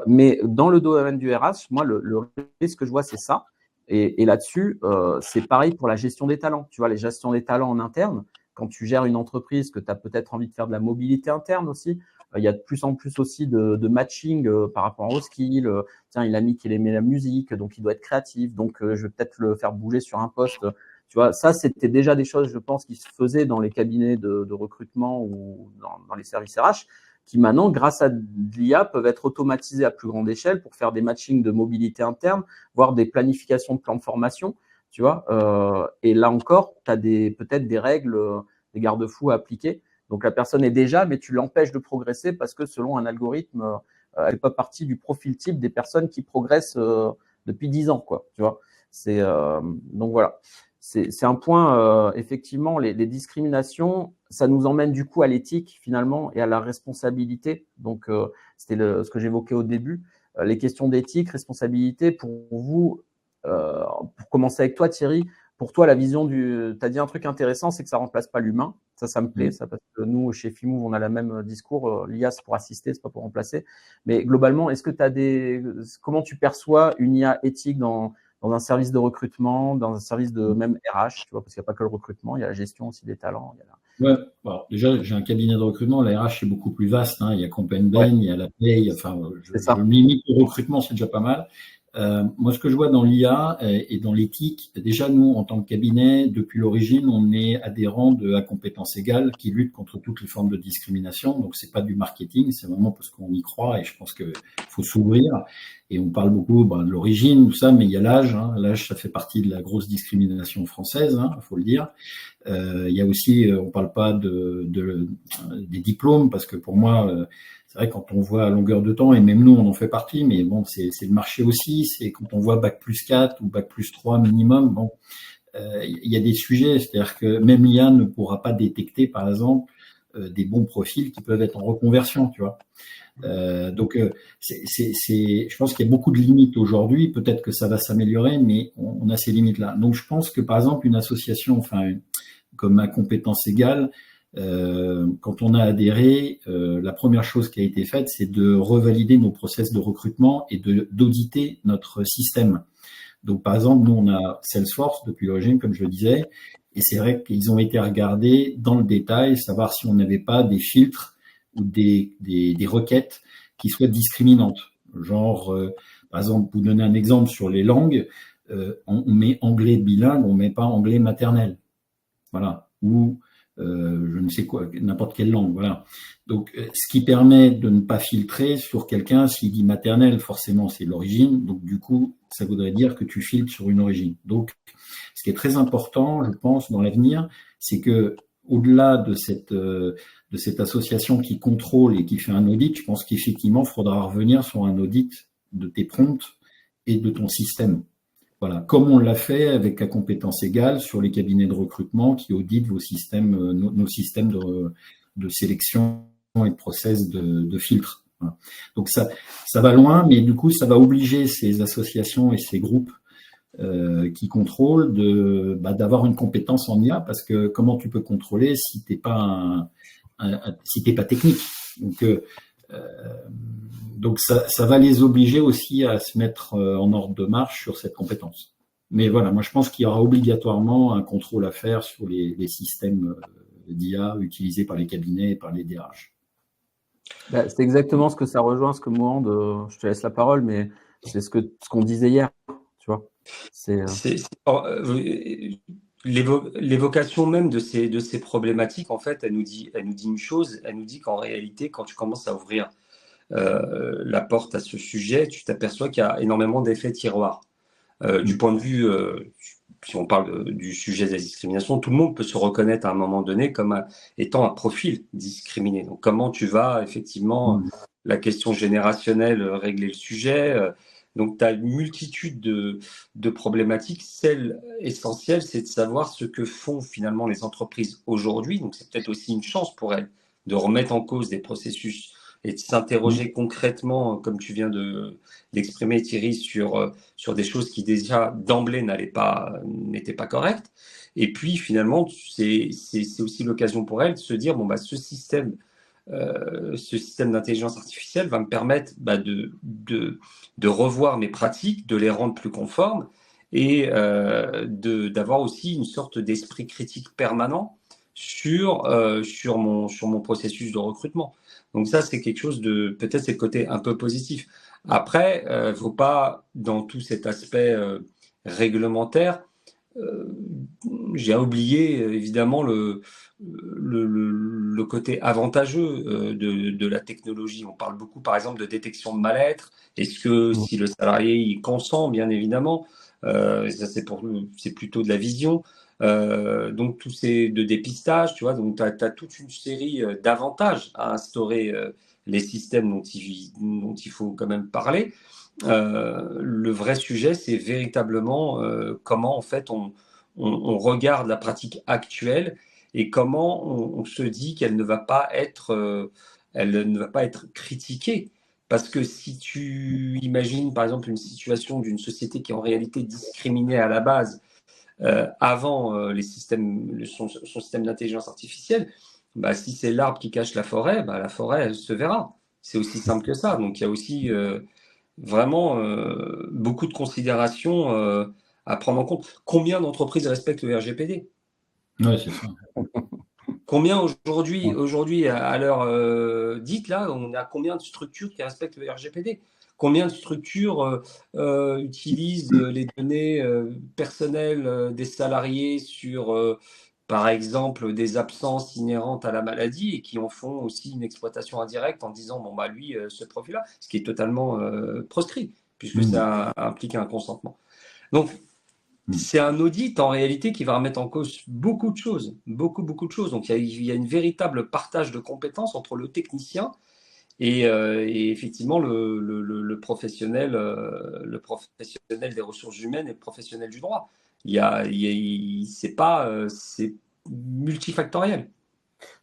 Mais dans le domaine du RH, moi, le risque que je vois, c'est ça. Et là-dessus, c'est pareil pour la gestion des talents. Tu vois, les gestions des talents en interne, quand tu gères une entreprise, que tu as peut-être envie de faire de la mobilité interne aussi, il y a de plus en plus aussi de matching par rapport aux skills. Tiens, il a mis qu'il aimait la musique, donc il doit être créatif, donc je vais peut-être le faire bouger sur un poste. Tu vois, ça, c'était déjà des choses, je pense, qui se faisaient dans les cabinets de recrutement ou dans les services RH, qui maintenant, grâce à l'IA, peuvent être automatisés à plus grande échelle pour faire des matchings de mobilité interne, voire des planifications de plans de formation. tu vois. Et là encore, tu as peut-être des règles, des garde-fous à appliquer. Donc la personne est déjà, mais tu l'empêches de progresser parce que selon un algorithme, elle n'est pas partie du profil type des personnes qui progressent depuis 10 ans, quoi, tu vois. Donc voilà. C'est un point, effectivement, les discriminations, ça nous emmène du coup à l'éthique finalement et à la responsabilité. Donc, c'était ce que j'évoquais au début. Les questions d'éthique, responsabilité, pour vous, pour commencer avec toi Thierry, pour toi la vision tu as dit un truc intéressant, c'est que ça ne remplace pas l'humain. Ça me plaît, ça, parce que nous, chez Fimove, on a le même discours. L'IA, c'est pour assister, c'est pas pour remplacer. Mais globalement, est-ce que tu as comment tu perçois une IA éthique dans un service de recrutement, dans un service de même RH, tu vois, parce qu'il n'y a pas que le recrutement, il y a la gestion aussi des talents. Ouais, alors déjà, j'ai un cabinet de recrutement. La RH est beaucoup plus vaste. Hein. Il y a Compenben, Ouais, il y a la paye. Enfin, je c'est ça. me limite au recrutement, c'est déjà pas mal. Moi, ce que je vois dans l'IA et dans l'éthique, déjà, nous, en tant que cabinet, depuis l'origine, on est adhérent de À compétences égales, qui lutte contre toutes les formes de discrimination. Donc, c'est pas du marketing, c'est vraiment parce qu'on y croit et je pense qu'il faut s'ouvrir. Et on parle beaucoup de l'origine, tout ça, mais il y a l'âge. Hein. L'âge, ça fait partie de la grosse discrimination française, hein, faut le dire. Il y a aussi, on parle pas des diplômes, parce que pour moi, c'est vrai, quand on voit à longueur de temps, et même nous, on en fait partie, mais bon, c'est le marché aussi, c'est quand on voit bac+4 ou bac+3 minimum, bon, il y a des sujets, c'est-à-dire que même l'IA ne pourra pas détecter, par exemple, des bons profils qui peuvent être en reconversion, tu vois. Donc, je pense qu'il y a beaucoup de limites aujourd'hui. Peut-être que ça va s'améliorer, mais on a ces limites-là. Donc, je pense que, par exemple, une association, comme À compétences égales, quand on a adhéré, la première chose qui a été faite, c'est de revalider nos process de recrutement et d'auditer notre système. Donc, par exemple, nous, on a Salesforce depuis l'origine, comme je le disais, et c'est vrai qu'ils ont été regardés dans le détail, savoir si on n'avait pas des filtres ou des requêtes qui soient discriminantes. Genre, par exemple, pour vous donner un exemple sur les langues, on met anglais bilingue, on met pas anglais maternel. Voilà. Ou je ne sais quoi, n'importe quelle langue. Voilà. Donc, ce qui permet de ne pas filtrer sur quelqu'un s'il dit maternel, forcément, c'est l'origine. Donc, du coup, ça voudrait dire que tu filtres sur une origine. Donc, ce qui est très important, je pense, dans l'avenir, c'est que au-delà de cette association qui contrôle et qui fait un audit, je pense qu'effectivement, il faudra revenir sur un audit de tes prompts et de ton système. Voilà, comme on l'a fait avec À compétences égales sur les cabinets de recrutement qui auditent vos systèmes, nos systèmes de sélection et de process de filtre. Voilà. Donc ça va loin, mais du coup, ça va obliger ces associations et ces groupes qui contrôlent d'avoir une compétence en IA, parce que comment tu peux contrôler si t'es pas si t'es pas technique. Donc ça va les obliger aussi à se mettre en ordre de marche sur cette compétence. Mais voilà, moi je pense qu'il y aura obligatoirement un contrôle à faire sur les systèmes d'IA utilisés par les cabinets et par les DRH. C'est exactement ce que ça rejoint, ce que Mohand, je te laisse la parole, mais c'est ce qu'on disait hier, tu vois. L'évocation même de ces problématiques, en fait, elle nous dit une chose, elle nous dit qu'en réalité, quand tu commences à ouvrir la porte à ce sujet, tu t'aperçois qu'il y a énormément d'effets tiroirs. Du point de vue, si on parle du sujet de la discrimination, tout le monde peut se reconnaître à un moment donné comme étant un profil discriminé. Donc, comment tu vas effectivement, la question générationnelle, régler le sujet. Donc, tu as une multitude de problématiques. Celle essentielle, c'est de savoir ce que font finalement les entreprises aujourd'hui. Donc, c'est peut-être aussi une chance pour elles de remettre en cause des processus et de s'interroger concrètement, comme tu viens de l'exprimer, Thierry, sur des choses qui déjà d'emblée n'étaient pas correctes. Et puis finalement, c'est aussi l'occasion pour elles de se dire, ce système d'intelligence artificielle va me permettre de revoir mes pratiques, de les rendre plus conformes et d'avoir aussi une sorte d'esprit critique permanent sur mon processus de recrutement. Donc ça, c'est quelque chose peut-être c'est le côté un peu positif. Après, faut pas, dans tout cet aspect réglementaire, j'ai oublié évidemment le côté avantageux de la technologie. On parle beaucoup, par exemple, de détection de mal-être. Est-ce que si le salarié il consent, bien évidemment, Ça, c'est plutôt de la vision. Donc, tout c'est de dépistage, tu vois. Donc, tu as toute une série d'avantages à instaurer les systèmes dont il faut quand même parler. Le vrai sujet, c'est véritablement comment, en fait, on regarde la pratique actuelle et comment on se dit qu'elle ne va pas être, elle ne va pas être critiquée. Parce que si tu imagines, par exemple, une situation d'une société qui est en réalité discriminée à la base, avant son système d'intelligence artificielle, bah, si c'est l'arbre qui cache la forêt, bah, la forêt, elle se verra. C'est aussi simple que ça. Donc, il y a aussi vraiment beaucoup de considérations à prendre en compte. Combien d'entreprises respectent le RGPD? Ouais, c'est ça. Combien aujourd'hui à l'heure dite, là, on a combien de structures qui respectent le RGPD? Combien de structures utilisent les données personnelles des salariés sur, par exemple, des absences inhérentes à la maladie et qui en font aussi une exploitation indirecte en disant, bon, bah, lui, ce profil-là, ce qui est totalement proscrit, puisque ça implique un consentement. Donc, c'est un audit en réalité qui va remettre en cause beaucoup de choses, beaucoup de choses. Donc il y a une véritable partage de compétences entre le technicien et effectivement le professionnel des ressources humaines et le professionnel du droit. C'est multifactoriel.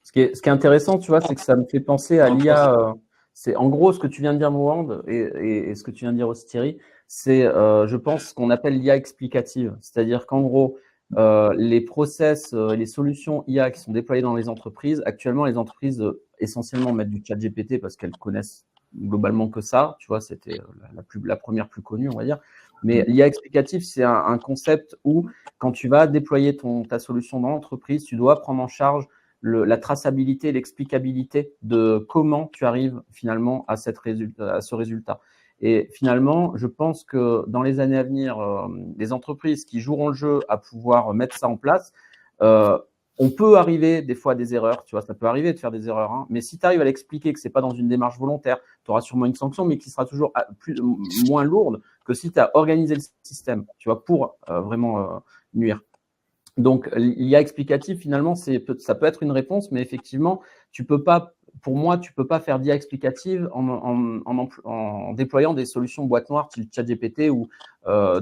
Ce qui est intéressant, tu vois, c'est que ça me fait penser à l'IA. C'est en gros ce que tu viens de dire, Mohand, et ce que tu viens de dire aussi, Thierry. C'est, je pense, ce qu'on appelle l'IA explicative. C'est-à-dire qu'en gros, les process, les solutions IA qui sont déployées dans les entreprises, actuellement, les entreprises essentiellement mettent du chat GPT parce qu'elles connaissent globalement que ça. Tu vois, c'était la première plus connue, on va dire. Mais l'IA explicative, c'est un concept où, quand tu vas déployer ta solution dans l'entreprise, tu dois prendre en charge la traçabilité, l'explicabilité de comment tu arrives finalement à ce résultat. Et finalement, je pense que dans les années à venir, les entreprises qui joueront le jeu à pouvoir mettre ça en place, on peut arriver des fois à des erreurs, tu vois, ça peut arriver de faire des erreurs, hein, mais si tu arrives à l'expliquer que c'est pas dans une démarche volontaire, tu auras sûrement une sanction, mais qui sera toujours moins lourde que si tu as organisé le système, tu vois, pour vraiment nuire. Donc, l'IA explicative, finalement, ça peut être une réponse, mais effectivement, pour moi, tu peux pas faire d'IA explicative en déployant des solutions boîte noire, type ChatGPT, où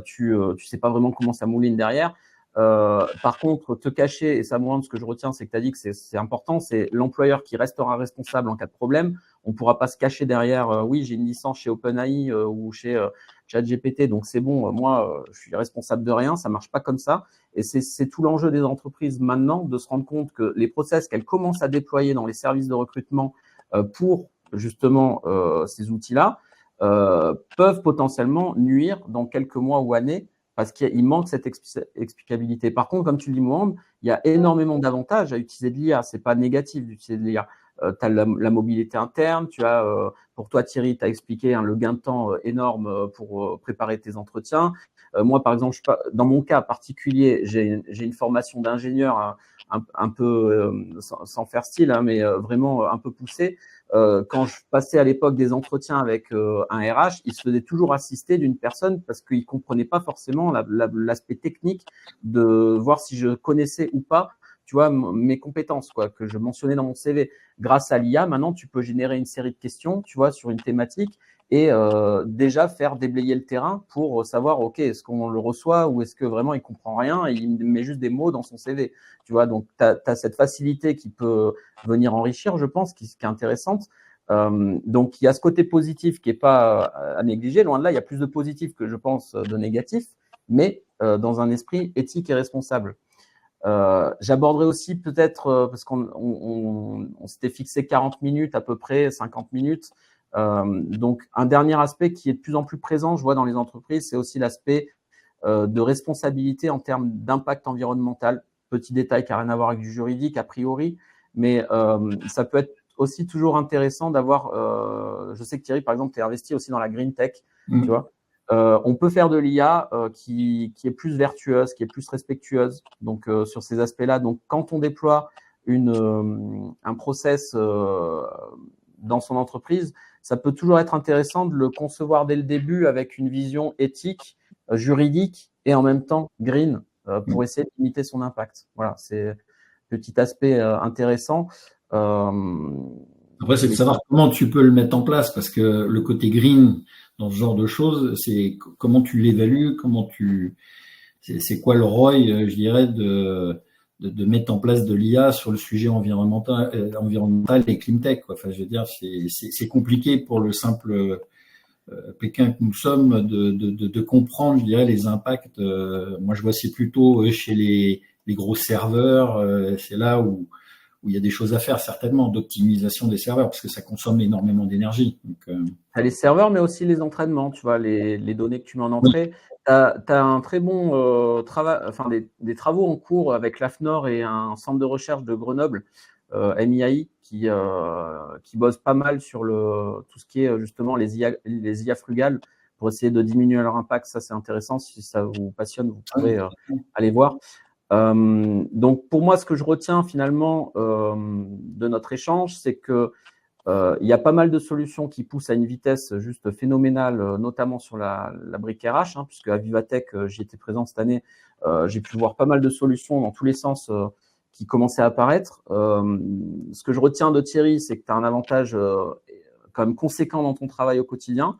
tu sais pas vraiment comment ça mouline derrière. Par contre, te cacher, et ça, moi, ce que je retiens, c'est que tu as dit que c'est important, c'est l'employeur qui restera responsable en cas de problème. On ne pourra pas se cacher derrière, oui, j'ai une licence chez OpenAI ou chez ChatGPT, donc c'est bon, moi, je suis responsable de rien, ça ne marche pas comme ça. Et c'est tout l'enjeu des entreprises maintenant de se rendre compte que les process qu'elles commencent à déployer dans les services de recrutement pour justement ces outils-là peuvent potentiellement nuire dans quelques mois ou années parce qu'il manque cette explicabilité. Par contre, comme tu le dis, Mohand, il y a énormément d'avantages à utiliser de l'IA. Ce n'est pas négatif d'utiliser de l'IA. Tu as la mobilité interne, tu as, pour toi Thierry, tu as expliqué le gain de temps énorme pour préparer tes entretiens. Moi, par exemple, dans mon cas particulier, j'ai une formation d'ingénieur un peu, sans faire style, hein, mais vraiment un peu poussée. Quand je passais à l'époque des entretiens avec un RH, il se faisait toujours assister d'une personne parce qu'il ne comprenait pas forcément l'aspect technique de voir si je connaissais ou pas, tu vois, mes compétences, quoi, que je mentionnais dans mon CV. Grâce à l'IA, maintenant, tu peux générer une série de questions, tu vois, sur une thématique et déjà faire déblayer le terrain pour savoir, OK, est-ce qu'on le reçoit ou est-ce que vraiment il comprend rien et il met juste des mots dans son CV, tu vois. Donc, tu as cette facilité qui peut venir enrichir, je pense, qui est intéressante. Donc, il y a ce côté positif qui n'est pas à négliger. Loin de là, il y a plus de positif que je pense de négatif, mais dans un esprit éthique et responsable. J'aborderai aussi peut-être, parce qu'on s'était fixé 40 minutes à peu près, 50 minutes. Donc, un dernier aspect qui est de plus en plus présent, je vois dans les entreprises, c'est aussi l'aspect de responsabilité en termes d'impact environnemental. Petit détail qui n'a rien à voir avec du juridique a priori, mais ça peut être aussi toujours intéressant d'avoir, je sais que Thierry, par exemple, tu es investi aussi dans la green tech, tu vois. On peut faire de l'IA qui est plus vertueuse, qui est plus respectueuse. Donc, sur ces aspects-là, donc quand on déploie un process dans son entreprise, ça peut toujours être intéressant de le concevoir dès le début avec une vision éthique juridique et en même temps green pour essayer de limiter son impact. Voilà, c'est petit aspect intéressant. Après, c'est de savoir comment tu peux le mettre en place, parce que le côté green dans ce genre de choses, c'est comment tu l'évalues, c'est quoi le ROI, je dirais, de mettre en place de l'IA sur le sujet environnemental et cleantech, quoi. Enfin, je veux dire, c'est compliqué pour le simple Pékin que nous sommes de comprendre, je dirais, les impacts. Moi, je vois c'est plutôt chez les gros serveurs, c'est là où il y a des choses à faire, certainement, d'optimisation des serveurs, parce que ça consomme énormément d'énergie. T'as les serveurs, mais aussi les entraînements, tu vois, les données que tu mets en entrée. Tu as un très bon travail, enfin des travaux en cours avec l'AFNOR et un centre de recherche de Grenoble, MIAI, qui bosse pas mal sur tout ce qui est justement les IA frugales pour essayer de diminuer leur impact. Ça, c'est intéressant. Si ça vous passionne, vous pourrez aller voir. Donc, pour moi, ce que je retiens finalement de notre échange, c'est que il y a pas mal de solutions qui poussent à une vitesse juste phénoménale, notamment sur la brique RH, puisque à Vivatech, j'y étais présent cette année, j'ai pu voir pas mal de solutions dans tous les sens qui commençaient à apparaître. Ce que je retiens de Thierry, c'est que tu as un avantage quand même conséquent dans ton travail au quotidien,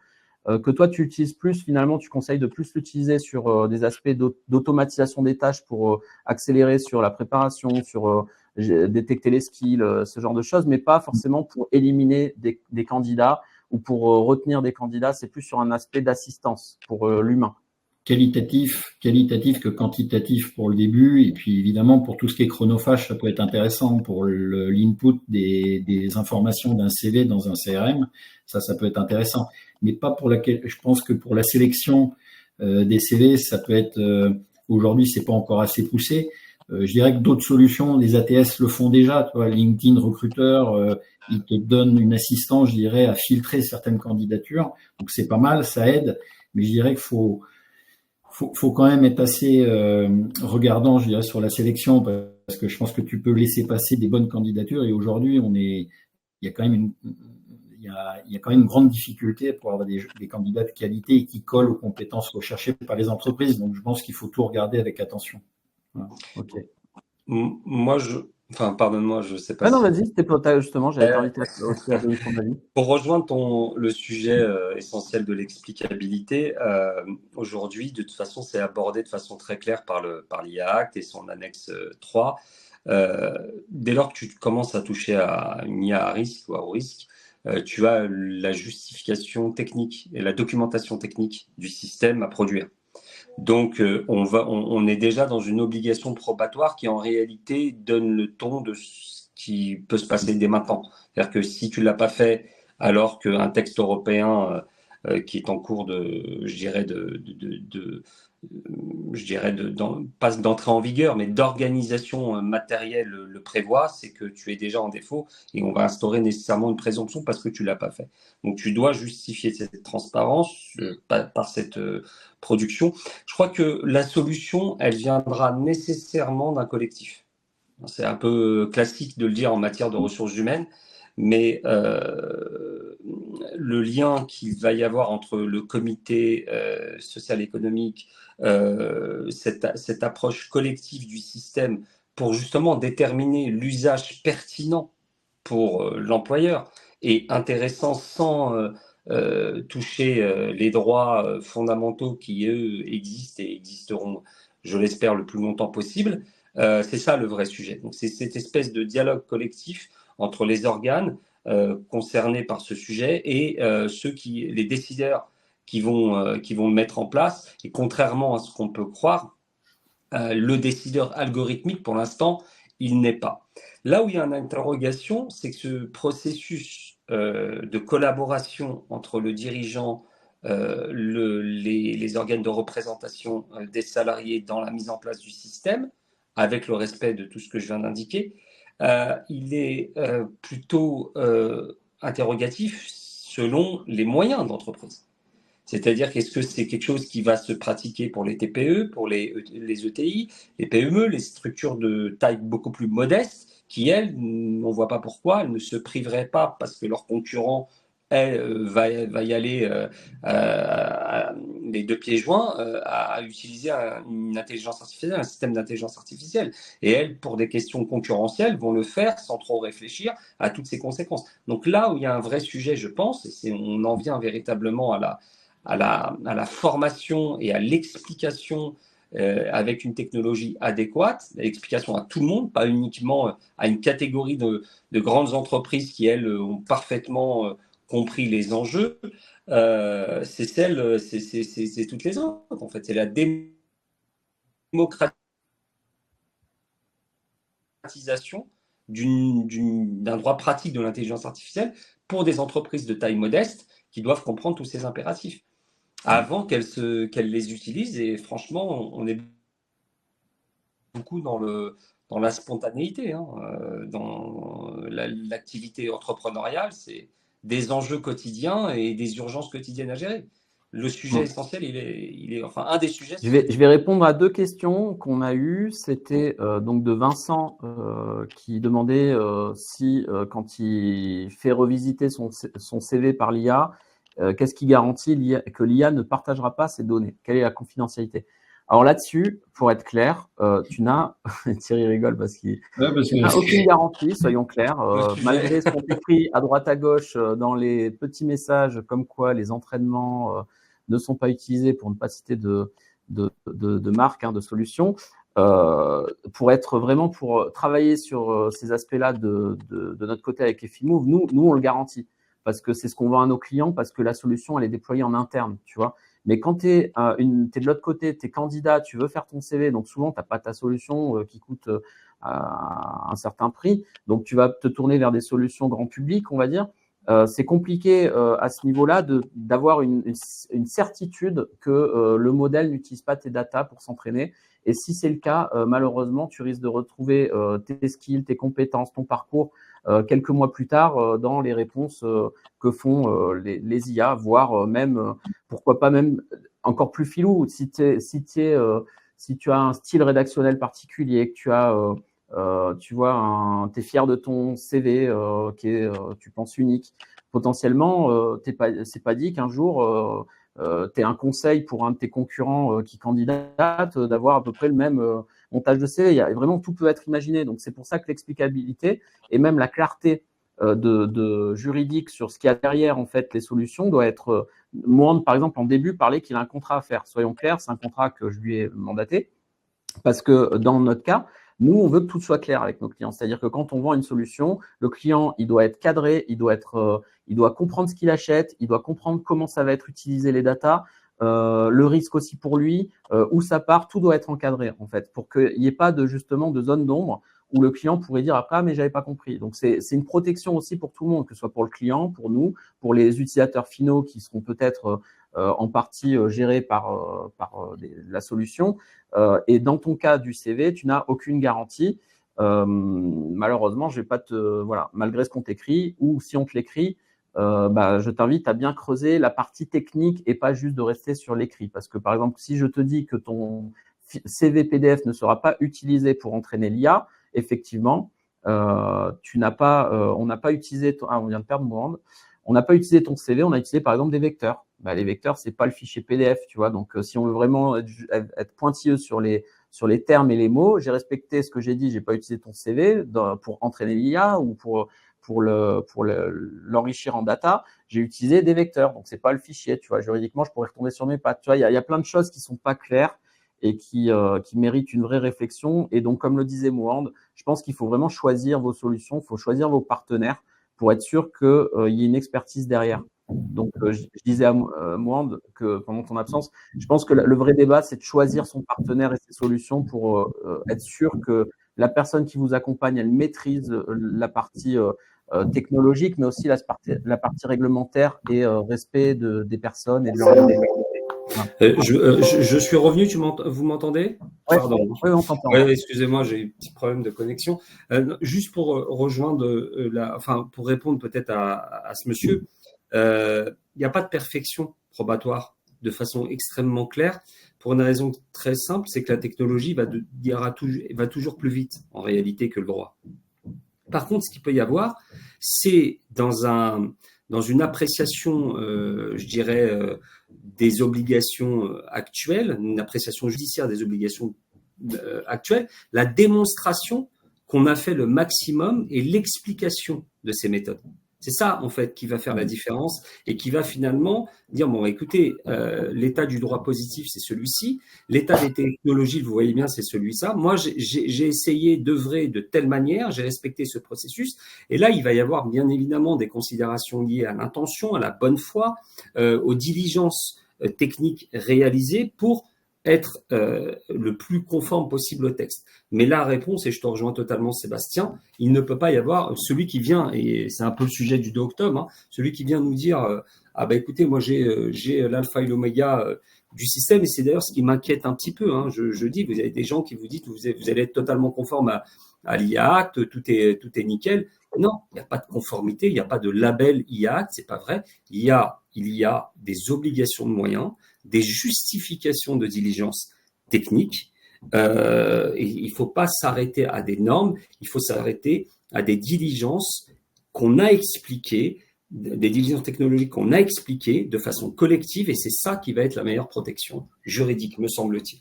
que toi tu utilises plus, finalement tu conseilles de plus l'utiliser sur des aspects d'automatisation des tâches pour accélérer sur la préparation, sur détecter les skills, ce genre de choses, mais pas forcément pour éliminer des candidats ou pour retenir des candidats, c'est plus sur un aspect d'assistance pour l'humain. Qualitatif que quantitatif pour le début, et puis évidemment pour tout ce qui est chronophage, ça peut être intéressant pour l'input des informations d'un CV dans un CRM, ça peut être intéressant, mais pas pour laquelle, je pense que pour la sélection des CV, ça peut être aujourd'hui c'est pas encore assez poussé. Je dirais que d'autres solutions, les ATS le font déjà, tu vois, LinkedIn Recruteur, il te donne une assistance, je dirais, à filtrer certaines candidatures, donc c'est pas mal, ça aide, mais je dirais qu'il faut quand même être assez regardant, je dirais, sur la sélection, parce que je pense que tu peux laisser passer des bonnes candidatures, et aujourd'hui il y a quand même une grande difficulté pour avoir des candidats de qualité et qui collent aux compétences recherchées par les entreprises. Donc je pense qu'il faut tout regarder avec attention. Voilà. Ok. Moi, pardonne-moi, je sais pas Ah non, si. vas-y, c'était pour justement, j'allais t'inviter aussi à donner ton avis. Pour rejoindre le sujet essentiel de l'explicabilité, aujourd'hui, de toute façon, c'est abordé de façon très claire par l'IA Act et son annexe 3. Dès lors que tu commences à toucher à une IA à risque ou à haut risque, tu as la justification technique et la documentation technique du système à produire. Donc, on est déjà dans une obligation probatoire qui, en réalité, donne le ton de ce qui peut se passer dès maintenant. C'est-à-dire que si tu ne l'as pas fait alors qu'un texte européen qui est en cours pas d'entrée en vigueur, mais d'organisation matérielle le prévoit, c'est que tu es déjà en défaut et on va instaurer nécessairement une présomption parce que tu ne l'as pas fait. Donc, tu dois justifier cette transparence par cette production. Je crois que la solution, elle viendra nécessairement d'un collectif. C'est un peu classique de le dire en matière de ressources humaines, mais le lien qu'il va y avoir entre le comité social-économique, cette approche collective du système pour justement déterminer l'usage pertinent pour l'employeur et intéressant sans toucher les droits fondamentaux qui, eux, existent et existeront, je l'espère, le plus longtemps possible. C'est ça le vrai sujet. Donc, c'est cette espèce de dialogue collectif entre les organes concernés par ce sujet et les décideurs qui vont le mettre en place. Et contrairement à ce qu'on peut croire, le décideur algorithmique, pour l'instant, il n'est pas. Là où il y a une interrogation, c'est que ce processus de collaboration entre le dirigeant, les organes de représentation des salariés dans la mise en place du système, avec le respect de tout ce que je viens d'indiquer, il est plutôt interrogatif selon les moyens de l'entreprise. C'est-à-dire qu'est-ce que c'est quelque chose qui va se pratiquer pour les TPE, pour les ETI, les PME, les structures de taille beaucoup plus modeste, qui, elles, on ne voit pas pourquoi, elles ne se priveraient pas parce que leur concurrent va y aller les deux pieds joints à utiliser une intelligence artificielle, un système d'intelligence artificielle. Et elles, pour des questions concurrentielles, vont le faire sans trop réfléchir à toutes ces conséquences. Donc là où il y a un vrai sujet, je pense, et on en vient véritablement à la formation et à l'explication avec une technologie adéquate, l'explication à tout le monde, pas uniquement à une catégorie de grandes entreprises qui, elles, ont parfaitement compris les enjeux, c'est toutes les autres, en fait. C'est la démocratisation d'un droit pratique de l'intelligence artificielle pour des entreprises de taille modeste qui doivent comprendre tous ces impératifs avant qu'elles les utilisent. Et franchement, on est beaucoup dans la spontanéité, hein, dans l'activité entrepreneuriale. C'est des enjeux quotidiens et des urgences quotidiennes à gérer. Le sujet essentiel, il est enfin un des sujets. Je vais répondre à 2 questions qu'on a eues. C'était donc de Vincent qui demandait si quand il fait revisiter son CV par l'IA, qu'est-ce qui garantit que l'IA ne partagera pas ses données? Quelle est la confidentialité? Alors là-dessus, pour être clair, tu n'as, Thierry rigole parce qu'il n'a aucune garantie, soyons clairs, malgré ce qu'on écrit à droite à gauche dans les petits messages comme quoi les entraînements ne sont pas utilisés, pour ne pas citer de marque, de solution. Pour travailler sur ces aspects-là de notre côté avec Effimove, nous on le garantit parce que c'est ce qu'on vend à nos clients, parce que la solution elle est déployée en interne, tu vois. Mais quand tu es de l'autre côté, tu es candidat, tu veux faire ton CV, donc souvent tu n'as pas ta solution qui coûte un certain prix, donc tu vas te tourner vers des solutions grand public, on va dire. C'est compliqué à ce niveau-là d'avoir une certitude que le modèle n'utilise pas tes datas pour s'entraîner. Et si c'est le cas, malheureusement, tu risques de retrouver tes skills, tes compétences, ton parcours quelques mois plus tard dans les réponses que font les IA, voire même, pourquoi pas même encore plus filou. Si tu as un style rédactionnel particulier, que tu as tu vois, tu es fier de ton CV qui est, tu penses, unique. Potentiellement, c'est pas dit qu'un jour, tu aies un conseil pour un de tes concurrents qui candidate d'avoir à peu près le même montage de CV. Vraiment, tout peut être imaginé. Donc, c'est pour ça que l'explicabilité et même la clarté de juridique sur ce qu'il y a derrière, en fait, les solutions doit être… Moi, par exemple, en début, parlait qu'il a un contrat à faire. Soyons clairs, c'est un contrat que je lui ai mandaté parce que dans notre cas, nous, on veut que tout soit clair avec nos clients. C'est-à-dire que quand on vend une solution, le client, il doit être cadré, il doit comprendre ce qu'il achète, il doit comprendre comment ça va être utilisé les datas, le risque aussi pour lui, où ça part, tout doit être encadré en fait, pour qu'il n'y ait pas de zone d'ombre où le client pourrait dire après mais j'avais pas compris. Donc c'est une protection aussi pour tout le monde, que ce soit pour le client, pour nous, pour les utilisateurs finaux qui seront peut-être en partie gérés par la solution. Et dans ton cas du CV, tu n'as aucune garantie. Malheureusement, je vais pas malgré ce qu'on t'écrit, ou si on te l'écrit, je t'invite à bien creuser la partie technique et pas juste de rester sur l'écrit. Parce que par exemple, si je te dis que ton CV PDF ne sera pas utilisé pour entraîner l'IA, effectivement, on n'a pas utilisé on vient de perdre Mourad. On n'a pas utilisé ton CV, on a utilisé par exemple des vecteurs. Les vecteurs, c'est pas le fichier PDF, tu vois. Donc, si on veut vraiment être pointilleux sur les termes et les mots, j'ai respecté ce que j'ai dit. J'ai pas utilisé ton CV pour entraîner l'IA ou pour l'enrichir en data. J'ai utilisé des vecteurs. Donc, c'est pas le fichier, tu vois. Juridiquement, je pourrais retomber sur mes pattes. Tu vois, il y a plein de choses qui sont pas claires et qui méritent une vraie réflexion. Et donc, comme le disait Mourad, je pense qu'il faut vraiment choisir vos solutions, il faut choisir vos partenaires pour être sûr qu'il y ait une expertise derrière. Donc, je disais à Mourad que pendant ton absence, je pense que le vrai débat, c'est de choisir son partenaire et ses solutions pour être sûr que la personne qui vous accompagne, elle maîtrise la partie technologique, mais aussi la partie réglementaire et respect des personnes et de leur liberté. Je suis revenu, vous m'entendez? Ouais, pardon. Oui, on t'entend. Ouais, excusez-moi, j'ai eu un petit problème de connexion. Juste pour rejoindre pour répondre peut-être à ce monsieur, il n'y a pas de perfection probatoire de façon extrêmement claire pour une raison très simple, c'est que la technologie va toujours plus vite en réalité que le droit. Par contre, ce qu'il peut y avoir, c'est dans dans une appréciation, je dirais, des obligations actuelles, une appréciation judiciaire des obligations actuelles, la démonstration qu'on a fait le maximum et l'explication de ces méthodes. C'est ça, en fait, qui va faire la différence et qui va finalement dire, bon, écoutez, l'état du droit positif, c'est celui-ci. L'état des technologies, vous voyez bien, c'est celui-ci. Moi, j'ai essayé d'œuvrer de telle manière, j'ai respecté ce processus. Et là, il va y avoir bien évidemment des considérations liées à l'intention, à la bonne foi, aux diligences techniques réalisées pour être le plus conforme possible au texte. Mais la réponse, et je te rejoins totalement Sébastien, il ne peut pas y avoir celui qui vient, et c'est un peu le sujet du 2 octobre, hein, celui qui vient nous dire ah bah écoutez, moi j'ai l'alpha et l'oméga du système, et c'est d'ailleurs ce qui m'inquiète un petit peu. Hein, je dis, vous avez des gens qui vous disent vous allez être totalement conforme à l'IA Act, tout est nickel. Non, il n'y a pas de conformité, il n'y a pas de label IA Act, c'est pas vrai. Il y a des obligations de moyens, des justifications de diligence technique. Et il ne faut pas s'arrêter à des normes, il faut s'arrêter à des diligences qu'on a expliquées, des diligences technologiques qu'on a expliquées de façon collective, et c'est ça qui va être la meilleure protection juridique, me semble-t-il.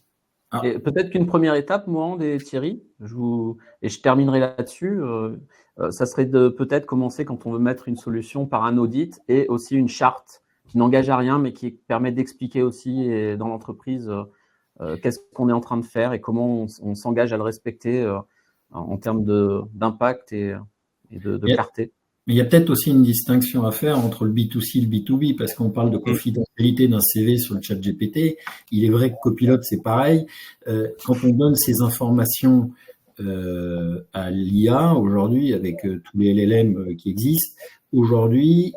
Et peut-être qu'une première étape, moi, Thierry, et je terminerai là-dessus, ça serait de peut-être commencer quand on veut mettre une solution par un audit et aussi une charte qui n'engage à rien, mais qui permet d'expliquer aussi dans l'entreprise qu'est-ce qu'on est en train de faire et comment on s'engage à le respecter en termes d'impact et de clarté. Mais il y a peut-être aussi une distinction à faire entre le B2C et le B2B, parce qu'on parle de confidentialité d'un CV sur le chat GPT. Il est vrai que Copilote, c'est pareil. Quand on donne ces informations à l'IA aujourd'hui, avec tous les LLM qui existent, aujourd'hui,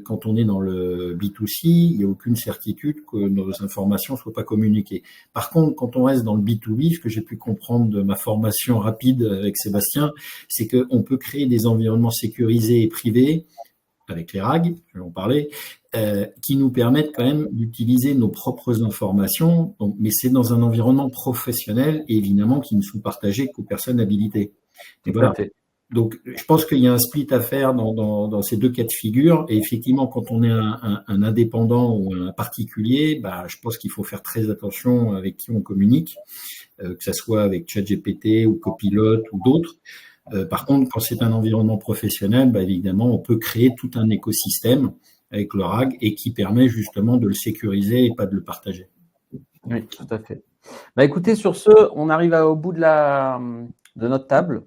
quand on est dans le B2C, il n'y a aucune certitude que nos informations ne soient pas communiquées. Par contre, quand on reste dans le B2B, ce que j'ai pu comprendre de ma formation rapide avec Sébastien, c'est qu'on peut créer des environnements sécurisés et privés, avec les RAG, je vais en parler, qui nous permettent quand même d'utiliser nos propres informations, donc, mais c'est dans un environnement professionnel et évidemment qui ne sont partagés qu'aux personnes habilitées. Et voilà. Donc, je pense qu'il y a un split à faire dans ces deux cas de figure. Et effectivement, quand on est un indépendant ou un particulier, je pense qu'il faut faire très attention avec qui on communique, que ça soit avec ChatGPT ou Copilot ou d'autres. Par contre, quand c'est un environnement professionnel, évidemment, on peut créer tout un écosystème avec le RAG et qui permet justement de le sécuriser et pas de le partager. Oui, tout à fait. Écoutez, sur ce, on arrive au bout de notre table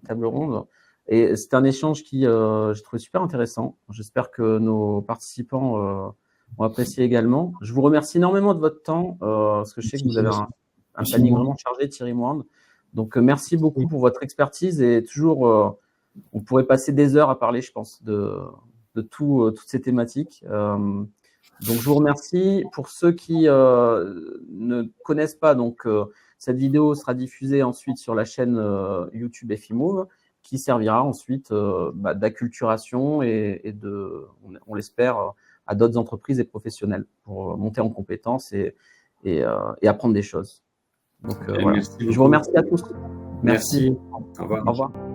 ronde. Et c'est un échange qui, j'ai trouvé super intéressant. J'espère que nos participants ont apprécié également. Je vous remercie énormément de votre temps, parce que je sais que vous avez un planning vraiment chargé, Thierry Moinde. Donc, merci beaucoup pour votre expertise et toujours, on pourrait passer des heures à parler, je pense, de toutes ces thématiques. Donc, je vous remercie. Pour ceux qui ne connaissent pas, donc, cette vidéo sera diffusée ensuite sur la chaîne YouTube FIMove, qui servira ensuite d'acculturation et on l'espère, à d'autres entreprises et professionnels pour monter en compétences et apprendre des choses. Donc, voilà. Je vous remercie à tous. Merci. Au revoir. Au revoir.